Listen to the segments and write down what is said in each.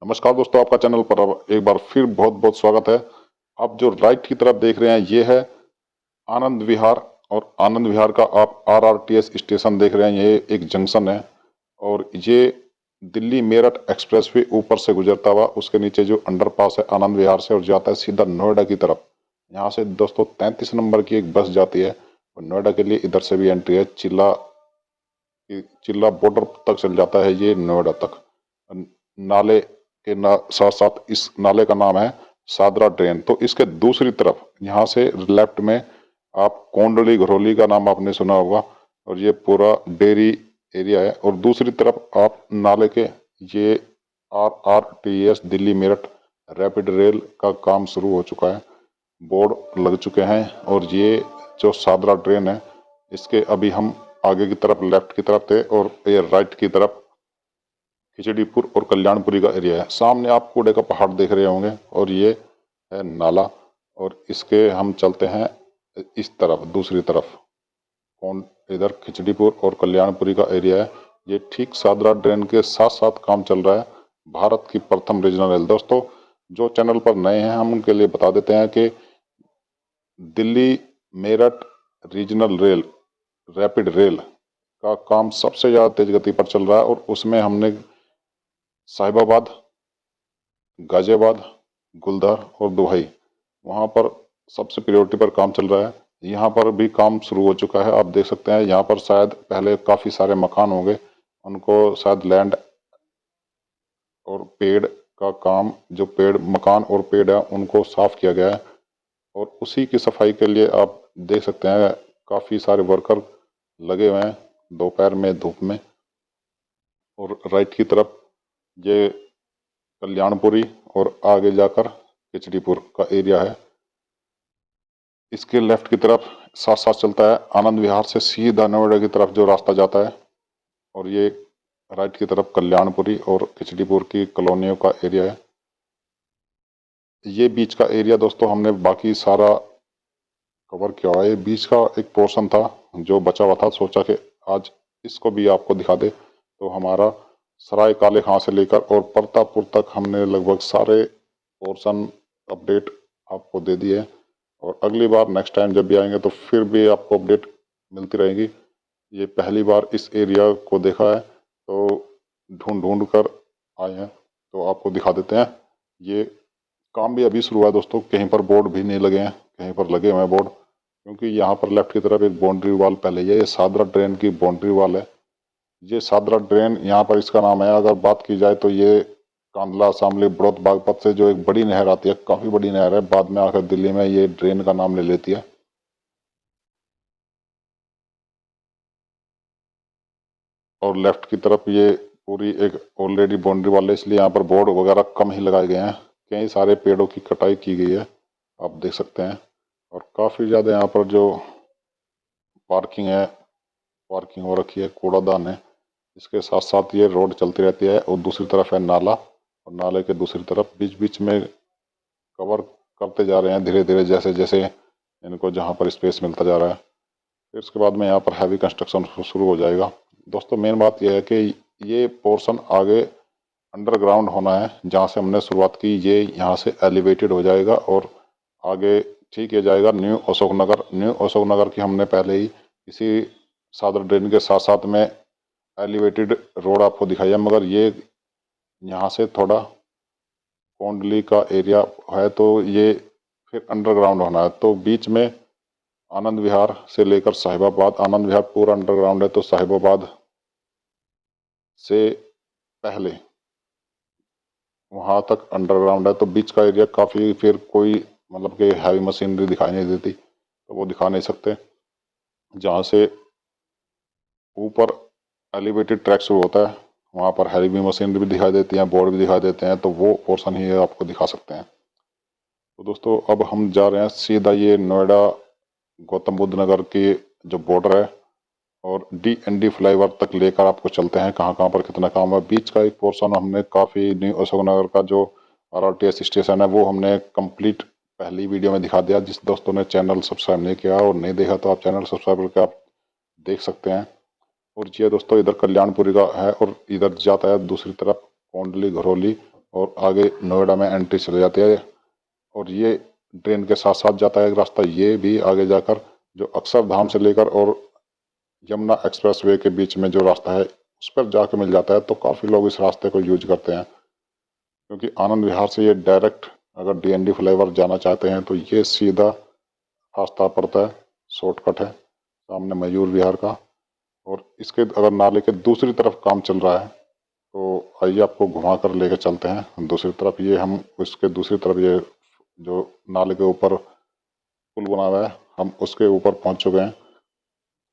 नमस्कार दोस्तों, आपका चैनल पर अब एक बार फिर बहुत बहुत स्वागत है। आप जो राइट की तरफ देख रहे हैं ये है आनंद विहार। और आनंद विहार का आप आरआरटीएस स्टेशन देख रहे हैं। ये एक जंक्शन है और ये दिल्ली मेरठ एक्सप्रेसवे ऊपर से गुजरता हुआ उसके नीचे जो अंडरपास है आनंद विहार से और जाता है सीधा नोएडा की तरफ। यहाँ से दोस्तों 33 नंबर की एक बस जाती है और नोएडा के लिए इधर से भी एंट्री है। चिल्ला बॉर्डर तक चल जाता है ये नोएडा तक। नाले के साथ साथ इस नाले का नाम है सादरा ड्रेन। तो इसके दूसरी तरफ यहाँ से लेफ्ट में आप कोंडली घरौली का नाम आपने सुना होगा और ये पूरा डेयरी एरिया है। और दूसरी तरफ आप नाले के ये RRTS Delhi Meerut rapid rail का काम शुरू हो चुका है, बोर्ड लग चुके हैं। और ये जो सादरा ड्रेन है इसके अभी हम आगे की तरफ लेफ्ट की तरफ थे और ये राइट की तरफ खिचड़ीपुर और कल्याणपुरी का एरिया है। सामने आप कूड़े का पहाड़ देख रहे होंगे और ये है नाला। और इसके हम चलते हैं इस तरफ दूसरी तरफ। कौन इधर खिचड़ीपुर और कल्याणपुरी का एरिया है। ये ठीक सादरा ड्रेन के साथ साथ काम चल रहा है भारत की प्रथम रीजनल रेल। दोस्तों जो चैनल पर नए हैं हम उनके लिए बता देते हैं कि Delhi Meerut regional rail rapid rail का काम सबसे ज़्यादा तेज गति पर चल रहा है और उसमें हमने साहिबाबाद, गाजियाबाद, गुलदार और दुहाई वहाँ पर सबसे प्रायोरिटी पर काम चल रहा है। यहाँ पर भी काम शुरू हो चुका है। आप देख सकते हैं यहाँ पर शायद पहले काफ़ी सारे मकान होंगे, उनको शायद लैंड और पेड़ का काम, जो पेड़ मकान और पेड़ है उनको साफ किया गया है और उसी की सफाई के लिए आप देख सकते हैं काफ़ी सारे वर्कर लगे हुए हैं दोपहर में धूप में। और राइट की तरफ ये कल्याणपुरी और आगे जाकर खिचड़ीपुर का एरिया है। इसके लेफ्ट की तरफ साथ साथ चलता है आनंद विहार से सीधा नोएडा की तरफ जो रास्ता जाता है। और ये राइट की तरफ कल्याणपुरी और खिचड़ीपुर की कॉलोनियों का एरिया है। ये बीच का एरिया दोस्तों हमने बाकी सारा कवर किया हुआ है। ये बीच का एक पोर्शन था जो बचा हुआ था, सोचा कि आज इसको भी आपको दिखा दे। तो हमारा सराय काले खां से लेकर और परतापुर तक हमने लगभग सारे पोर्शन अपडेट आपको दे दिए। और अगली बार नेक्स्ट टाइम जब भी आएंगे तो फिर भी आपको अपडेट मिलती रहेगी। ये पहली बार इस एरिया को देखा है तो ढूंढ ढूंढ कर आए हैं तो आपको दिखा देते हैं। ये काम भी अभी शुरू हुआ है दोस्तों, कहीं पर बोर्ड भी नहीं लगे हैं, कहीं पर लगे हुए हैं बोर्ड, क्योंकि यहाँ पर लेफ्ट की तरफ एक बाउंड्री वॉल पहले ये सादरा ड्रेन की बाउंड्री वॉल है। ये सादरा ड्रेन यहाँ पर इसका नाम है। अगर बात की जाए तो ये कांदला शामली बड़ौत बागपत से जो एक बड़ी नहर आती है, काफ़ी बड़ी नहर है, बाद में आकर दिल्ली में ये ड्रेन का नाम ले लेती है। और लेफ्ट की तरफ ये पूरी एक ऑलरेडी बाउंड्री वाल है, इसलिए यहाँ पर बोर्ड वगैरह कम ही लगाए गए हैं। कई सारे पेड़ों की कटाई की गई है, आप देख सकते हैं। और काफ़ी ज़्यादा यहाँ पर जो पार्किंग है, पार्किंग हो रखी है, कूड़ादान है। इसके साथ साथ ये रोड चलती रहती है और दूसरी तरफ है नाला और नाले के दूसरी तरफ बीच बीच में कवर करते जा रहे हैं धीरे धीरे, जैसे जैसे इनको जहाँ पर स्पेस मिलता जा रहा है। फिर उसके बाद में यहाँ पर हैवी कंस्ट्रक्शन शुरू हो जाएगा। दोस्तों मेन बात यह है कि ये पोर्शन आगे अंडरग्राउंड होना है। जहाँ से हमने शुरुआत की ये यहाँ से एलिवेटेड हो जाएगा और आगे ठीक किया जाएगा न्यू अशोक नगर। न्यू अशोक नगर की हमने पहले ही इसी सादर ड्रेन के साथ साथ में एलिवेटेड रोड आपको दिखाई है, मगर ये यहाँ से थोड़ा कोंडली का एरिया है तो ये फिर अंडरग्राउंड होना है। तो बीच में आनंद विहार से लेकर साहिबाबाद, आनंद विहार पूरा अंडरग्राउंड है तो साहिबाबाद से पहले वहाँ तक अंडरग्राउंड है। तो बीच का एरिया काफ़ी फिर कोई मतलब कि हैवी मशीनरी दिखाई नहीं देती, तो वो दिखा नहीं सकते। जहाँ से ऊपर एलिवेटेड ट्रैक शुरू होता है वहाँ पर हैवी मशीनरी भी दिखाई देती हैं, बोर्ड भी दिखाई देते हैं, तो वो पोर्शन ही आपको दिखा सकते हैं। तो दोस्तों अब हम जा रहे हैं सीधा ये नोएडा गौतम बुद्ध नगर की जो बॉर्डर है और DND फ्लाईओवर तक लेकर आपको चलते हैं कहाँ कहाँ पर कितना काम है। बीच का एक पोर्शन हमने काफ़ी न्यू अशोक नगर का जो RRTS स्टेशन है वो हमने कंप्लीट पहली वीडियो में दिखा दिया। जिस दोस्तों ने चैनल सब्सक्राइब नहीं किया और नहीं देखा तो आप चैनल सब्सक्राइब करके आप देख सकते हैं। और ये दोस्तों इधर कल्याणपुरी का है और इधर जाता है दूसरी तरफ कोंडली घरौली और आगे नोएडा में एंट्री चली जाती है। और ये ड्रेन के साथ साथ जाता है एक रास्ता, ये भी आगे जाकर जो अक्षरधाम से लेकर और यमुना एक्सप्रेसवे के बीच में जो रास्ता है उस पर जाके मिल जाता है। तो काफ़ी लोग इस रास्ते को यूज करते हैं, क्योंकि आनंद विहार से ये डायरेक्ट अगर डीएनडी फ्लाईओवर जाना चाहते हैं तो ये सीधा रास्ता पड़ता है, शॉर्टकट है सामने मयूर विहार का। और इसके अगर नाले के दूसरी तरफ काम चल रहा है तो आइए आपको घुमा कर लेकर चलते हैं दूसरी तरफ। ये हम उसके दूसरी तरफ, ये जो नाले के ऊपर पुल बना हुआ है, हम उसके ऊपर पहुंच चुके हैं।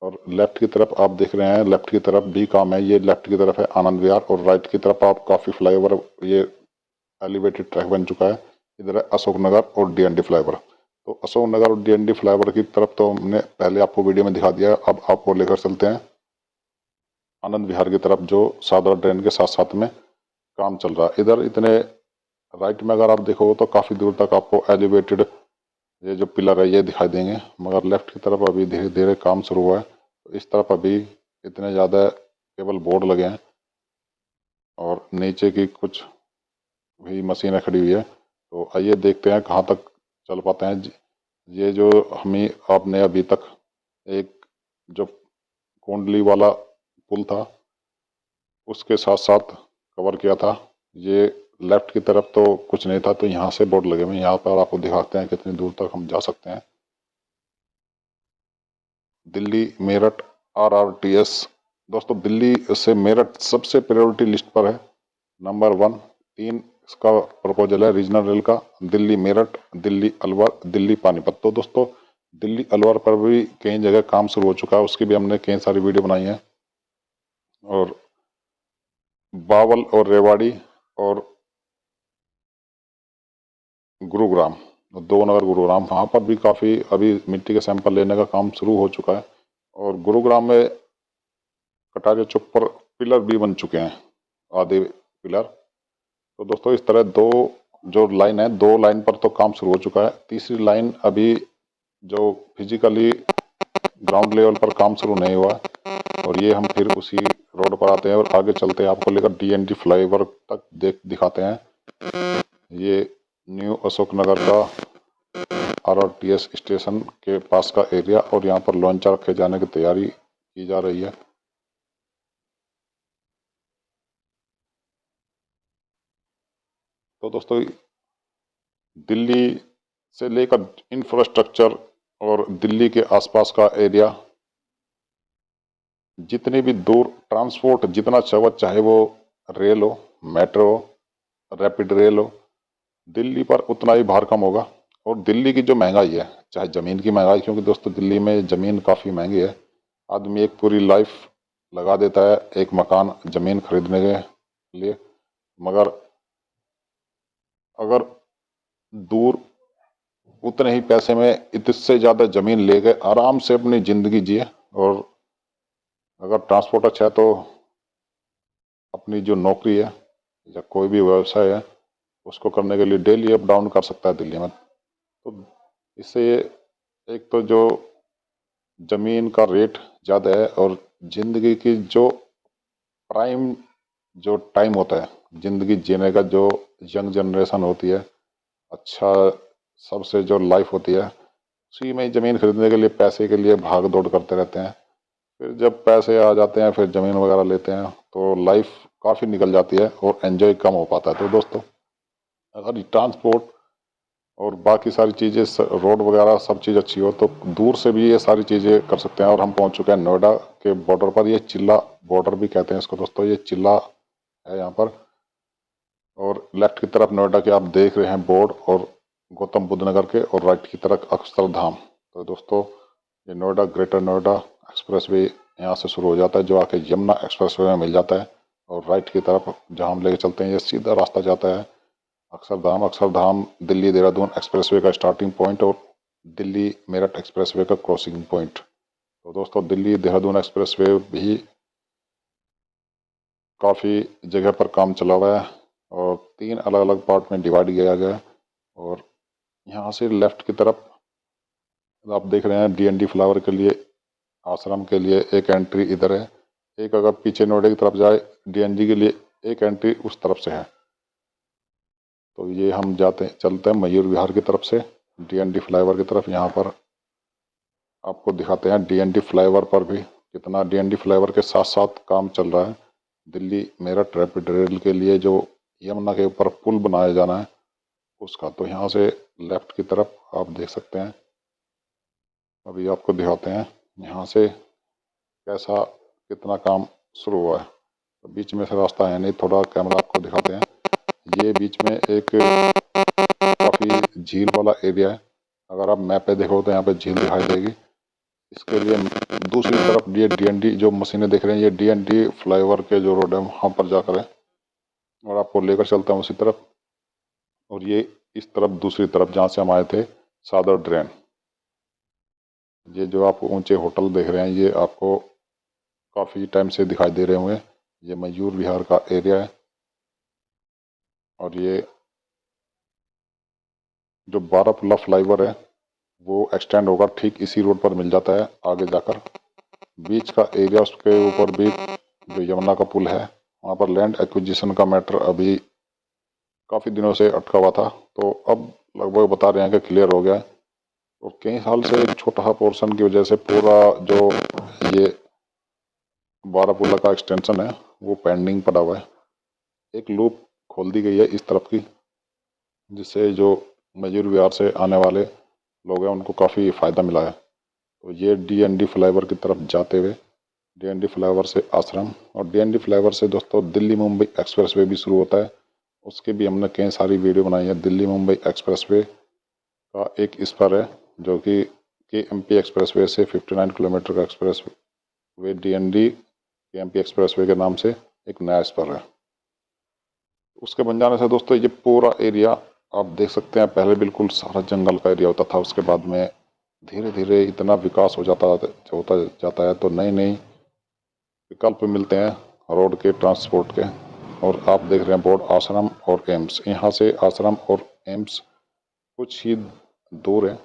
और लेफ्ट की तरफ आप देख रहे हैं, लेफ्ट की तरफ भी काम है। ये लेफ्ट की तरफ है आनंद विहार और राइट की तरफ आप काफ़ी फ्लाईओवर, ये एलिवेटेड ट्रैक बन चुका है। इधर है अशोकनगर और डीएनडी फ्लाईओवर। तो अशोकनगर और डीएनडी फ्लाईओवर की तरफ तो हमने पहले आपको वीडियो में दिखा दिया। अब आपको लेकर चलते हैं आनंद विहार की तरफ, जो सादरा ड्रेन के साथ साथ में काम चल रहा है। इधर इतने राइट में अगर आप देखोगे तो काफ़ी दूर तक आपको एलिवेटेड ये जो पिलर है ये दिखाई देंगे, मगर लेफ्ट की तरफ अभी धीरे धीरे काम शुरू हुआ है। तो इस तरफ अभी इतने ज़्यादा केबल बोर्ड लगे हैं और नीचे की कुछ भी मशीनें खड़ी हुई है। तो आइए देखते हैं कहाँ तक चल पाते हैं। ये जो हमें आपने अभी तक एक जो कुंडली वाला पुल था उसके साथ साथ कवर किया था, ये लेफ्ट की तरफ तो कुछ नहीं था, तो यहाँ से बोर्ड लगे हुए हैं। यहाँ पर आपको दिखाते हैं कितनी दूर तक हम जा सकते हैं। दिल्ली मेरठ RRTS। दोस्तों दिल्ली से मेरठ सबसे प्रायोरिटी लिस्ट पर है, नंबर 1। 3 इसका प्रपोजल है रीजनल रेल का, दिल्ली मेरठ, दिल्ली अलवर, दिल्ली पानीपत। तो दोस्तों दिल्ली अलवर पर भी कई जगह काम शुरू हो चुका है, उसकी भी हमने कई सारी वीडियो बनाई है। और बावल और रेवाड़ी और गुरुग्राम, दो नगर गुरुग्राम, वहाँ पर भी काफ़ी अभी मिट्टी के सैंपल लेने का काम शुरू हो चुका है। और गुरुग्राम में कटारिया चौक पर पिलर भी बन चुके हैं, आधे पिलर। तो दोस्तों इस तरह दो जो लाइन है, 2 लाइन पर तो काम शुरू हो चुका है। तीसरी लाइन अभी जो फिजिकली ग्राउंड लेवल पर काम शुरू नहीं हुआ है। और ये हम फिर उसी रोड पर आते हैं और आगे चलते हैं, आपको लेकर डीएनडी फ्लाईओवर तक दिखाते हैं। ये न्यू अशोकनगर का RRTS स्टेशन के पास का एरिया, और यहाँ पर लॉन्चर रखे जाने की तैयारी की जा रही है। तो दोस्तों दिल्ली से लेकर इंफ्रास्ट्रक्चर और दिल्ली के आसपास का एरिया, जितनी भी दूर ट्रांसपोर्ट जितना चाहे वो रेल हो, मेट्रो हो, रैपिड रेल हो, दिल्ली पर उतना ही भार कम होगा। और दिल्ली की जो महंगाई है, चाहे ज़मीन की महंगाई, क्योंकि दोस्तों दिल्ली में ज़मीन काफ़ी महंगी है। आदमी एक पूरी लाइफ लगा देता है एक मकान ज़मीन खरीदने के लिए, मगर अगर दूर उतने ही पैसे में इससे ज़्यादा ज़मीन लेके आराम से अपनी ज़िंदगी जिए। और अगर ट्रांसपोर्ट अच्छा है तो अपनी जो नौकरी है या कोई भी व्यवसाय है उसको करने के लिए डेली अप डाउन कर सकता है दिल्ली में। तो इससे एक तो जो ज़मीन का रेट ज़्यादा है, और ज़िंदगी की जो प्राइम जो टाइम होता है ज़िंदगी जीने का, जो यंग जनरेशन होती है, अच्छा सबसे जो लाइफ होती है, उसी में ज़मीन खरीदने के लिए पैसे के लिए भाग दौड़ करते रहते हैं। फिर जब पैसे आ जाते हैं फिर ज़मीन वगैरह लेते हैं तो लाइफ काफ़ी निकल जाती है और एंजॉय कम हो पाता है। तो दोस्तों अगर ट्रांसपोर्ट और बाकी सारी चीज़ें, रोड वगैरह सब चीज़ अच्छी हो तो दूर से भी ये सारी चीज़ें कर सकते हैं। और हम पहुंच चुके हैं नोएडा के बॉर्डर पर, ये चिल्ला बॉर्डर भी कहते हैं इसको दोस्तों, ये चिल्ला है यहाँ पर। और लेफ्ट की तरफ नोएडा के आप देख रहे हैं बोर्ड, और गौतम बुद्ध नगर के, और राइट की तरफ अक्षरधाम। तो दोस्तों ये नोएडा, ग्रेटर नोएडा एक्सप्रेसवे यहाँ से शुरू हो जाता है, जो आके यमुना एक्सप्रेसवे में मिल जाता है। और राइट की तरफ जहाँ हम लेके चलते हैं ये सीधा रास्ता जाता है अक्षरधाम। अक्षरधाम दिल्ली देहरादून एक्सप्रेसवे का स्टार्टिंग पॉइंट और दिल्ली मेरठ एक्सप्रेसवे का क्रॉसिंग पॉइंट। तो दोस्तों दिल्ली देहरादून एक्सप्रेसवे भी काफ़ी जगह पर काम चला हुआ है और 3 अलग अलग पार्ट में डिवाइड किया गया है। और यहाँ से लेफ्ट की तरफ आप देख रहे हैं डीएनडी फ्लावर के लिए, आश्रम के लिए एक एंट्री इधर है, एक अगर पीछे नोएडा की तरफ जाए डीएनडी के लिए एक एंट्री उस तरफ से है। तो ये हम चलते हैं मयूर विहार की तरफ से DND फ्लाईओवर की तरफ। यहाँ पर आपको दिखाते हैं DND फ्लाईओवर पर भी कितना DND फ्लाईओवर के साथ साथ काम चल रहा है। दिल्ली मेरठ रैपिड रेल के लिए जो यमुना के ऊपर पुल बनाया जाना है उसका। तो यहाँ से लेफ्ट की तरफ आप देख सकते हैं। अभी आपको दिखाते हैं यहाँ से कैसा कितना काम शुरू हुआ है। तो बीच में से रास्ता है नहीं, थोड़ा कैमरा आपको दिखाते हैं। ये बीच में एक काफ़ी झील वाला एरिया है। अगर आप मैप पे देखो तो यहाँ पे झील दिखाई देगी। इसके लिए दूसरी तरफ ये DND जो मशीनें देख रहे हैं, ये DND फ्लाईओवर के जो रोड है वहाँ पर जाकर है और आपको लेकर चलता हूँ उसी तरफ। और ये इस तरफ दूसरी तरफ जहाँ से हम आए थे सादर ड्रेन। ये जो आप ऊंचे होटल देख रहे हैं ये आपको काफ़ी टाइम से दिखाई दे रहे होंगे। ये मयूर विहार का एरिया है और ये जो बारापुल्ला फ्लाईओवर है वो एक्सटेंड होगा ठीक इसी रोड पर मिल जाता है आगे जाकर। बीच का एरिया उसके ऊपर भी जो यमुना का पुल है वहाँ पर लैंड एक्विजिशन का मैटर अभी काफ़ी दिनों से अटका हुआ था, तो अब लगभग बता रहे हैं कि क्लियर हो गया है। और कई साल से एक छोटा पोर्शन की वजह से पूरा जो ये बारापुल्ला का एक्सटेंशन है वो पेंडिंग पड़ा हुआ है। एक लूप खोल दी गई है इस तरफ की, जिससे जो मयूर विहार से आने वाले लोग हैं उनको काफ़ी फ़ायदा मिला है। तो ये DND फ्लाईओवर की तरफ जाते हुए DND फ्लाईओवर से आश्रम और DND फ्लाईओवर से दोस्तों दिल्ली मुंबई एक्सप्रेसवे भी शुरू होता है। उसकी भी हमने कई सारी वीडियो बनाई है। दिल्ली मुंबई एक्सप्रेसवे का एक इस पर है जो कि KMP एक्सप्रेसवे से 59 किलोमीटर का express way DND KMP expressway के नाम से एक नया इस पर है। उसके बन जाने से दोस्तों ये पूरा एरिया आप देख सकते हैं, पहले बिल्कुल सारा जंगल का एरिया होता था। उसके बाद में धीरे धीरे इतना विकास होता जाता है तो नए नए विकल्प मिलते हैं रोड के, ट्रांसपोर्ट के। और आप देख रहे हैं बोर्ड आश्रम और एम्स। यहाँ से आश्रम और एम्स कुछ ही दूर है,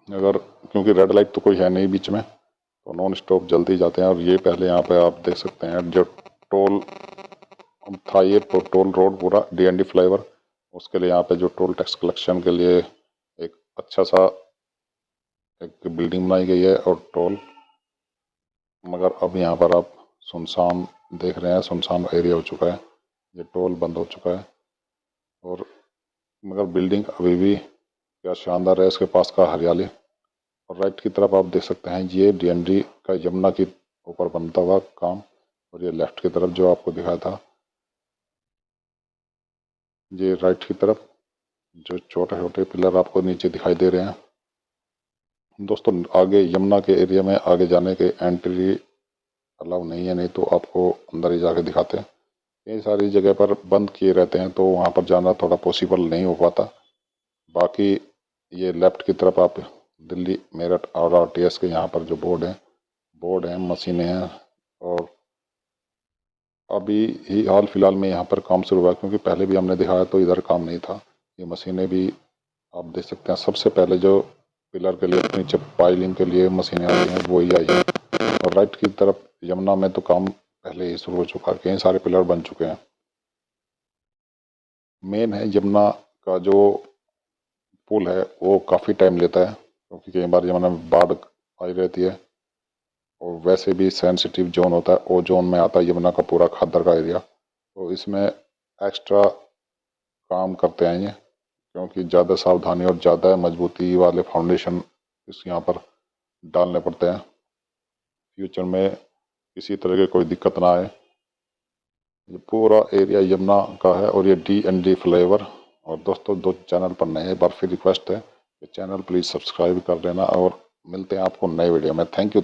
अगर क्योंकि रेड लाइट तो कोई है नहीं बीच में तो नॉन स्टॉप जल्दी जाते हैं। और ये पहले यहाँ पे आप देख सकते हैं जो टोल था, ये टोल रोड पूरा DND फ्लाईओवर। उसके लिए यहाँ पे जो टोल टैक्स कलेक्शन के लिए एक अच्छा सा एक बिल्डिंग बनाई गई है और टोल, मगर अब यहाँ पर आप सुनसान देख रहे हैं, सुनसान एरिया हो चुका है, ये टोल बंद हो चुका है। और मगर बिल्डिंग अभी भी क्या शानदार है, इसके पास का हरियाली। और राइट की तरफ आप देख सकते हैं ये DND का यमुना के ऊपर बनता हुआ काम। और ये लेफ्ट की तरफ जो आपको दिखाया था, ये राइट की तरफ जो छोटे छोटे पिलर आपको नीचे दिखाई दे रहे हैं। दोस्तों आगे यमुना के एरिया में आगे जाने के एंट्री अलाउ नहीं है, नहीं तो आपको अंदर ही जाके दिखाते हैं। कई सारी जगह पर बंद किए रहते हैं तो वहाँ पर जाना थोड़ा पॉसिबल नहीं हो पाता। बाकी ये लेफ्ट की तरफ आप दिल्ली मेरठ और RTS के यहाँ पर जो बोर्ड हैं, मशीनें हैं। और अभी ही हाल फिलहाल में यहाँ पर काम शुरू हुआ, क्योंकि पहले भी हमने दिखाया तो इधर काम नहीं था। ये मशीनें भी आप देख सकते हैं। सबसे पहले जो पिलर के लिए नीचे पाइलिंग के लिए मशीनें आई हैं वो ही आई हैं। और राइट की तरफ यमुना में तो काम पहले ही शुरू हो चुका है, कई सारे पिलर बन चुके हैं। मेन है यमुना का जो पुल है वो काफ़ी टाइम लेता है, क्योंकि कई बार यमुना में बाढ़ आई रहती है। और वैसे भी सेंसिटिव जोन होता है, वो जोन में आता है यमुना का पूरा खादर का एरिया। तो इसमें एक्स्ट्रा काम करते हैं ये, क्योंकि ज़्यादा सावधानी और ज़्यादा मजबूती वाले फाउंडेशन इस यहाँ पर डालने पड़ते हैं, फ्यूचर में किसी तरह की कोई दिक्कत ना आए। ये पूरा एरिया यमुना का है और ये DND फ्लाईओवर। और दोस्तों दो चैनल पर नए, एक बार फिर रिक्वेस्ट है कि चैनल प्लीज़ सब्सक्राइब कर लेना। और मिलते हैं आपको नए वीडियो में। Thank you.